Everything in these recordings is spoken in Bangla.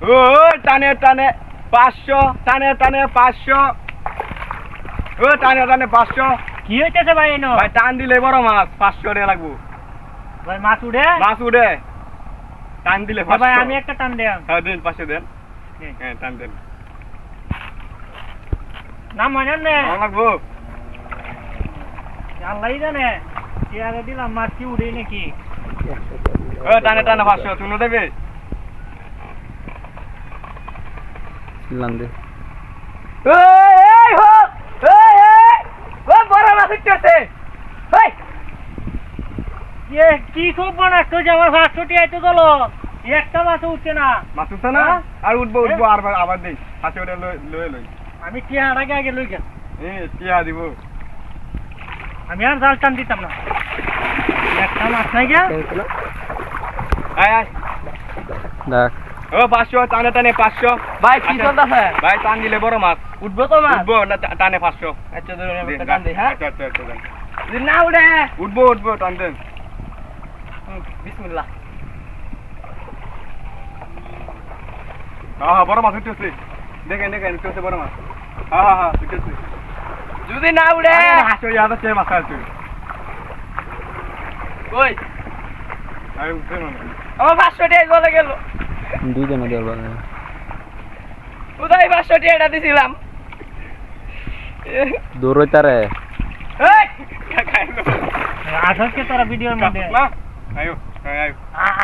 ও টানে টানে 500 টানে টানে 500 ও টানে টানে 500 কি হইতেছে ভাই এনো ভাই টান দিলে বড় মাছ 500 টাকা লাগবো ভাই মাছ উঠে টান দিলে ভাই আমি একটা টান দেন হ্যাঁ দেন 500 দেন হ্যাঁ টান দেন না মনে নেই লাগবো আল্লাহই জানে চেয়ারে দিলাম মাছ কি উঠে নাকি ও টানে টানে 500 তুমি দেবে লান্দে এই হোক এই ও বড় মাছ উঠছে এই এ কি খুব বানাচ্ছ যে আমার 500 টি আইতো গেল একটা মাছ উঠছে না মাছ উঠছে না আর উঠবো আবার দেই 500 টাকা লই আমি টিয়ার আগে লই গেল টিয়া দিব আমি আর জাল টান দিতাম না একটা মাছ নাই গিয়া আয় আয় দেখ ও 500 টানে টানে 500 ভাই কি চলতেছে ভাই টান দিলে বড় মাছ উঠবো তো মাছ উঠবো না টানে 500 আচ্ছা ধরে আমি একটা টান দেই হ্যাঁ আচ্ছা দেন যদি না উঠে উঠবো টান দেন বিসমিল্লাহ হ্যাঁ বড় মাছ উঠতেছে দেখেন উঠতেছে বড় মাছ হ্যাঁ উঠতেছে যদি না উঠে হাসো ইয়াদ আছে মাছ আছে কই আরে উঠছে না আমার 500 টাকা গলে গেল দুইজনে দেওয়ার উদয় 500 টাকা দিছিলাম দৌড়ইতারে এই আসছে তোরা ভিডিওর মধ্যে না আয়ো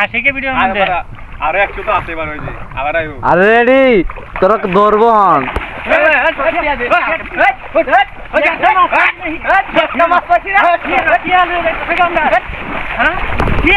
আসে কে ভিডিওর মধ্যে আরে 100 তো আছে এবার হইছে আবার আয়ো আরে রেডি তোরা দৌড়বো হন কি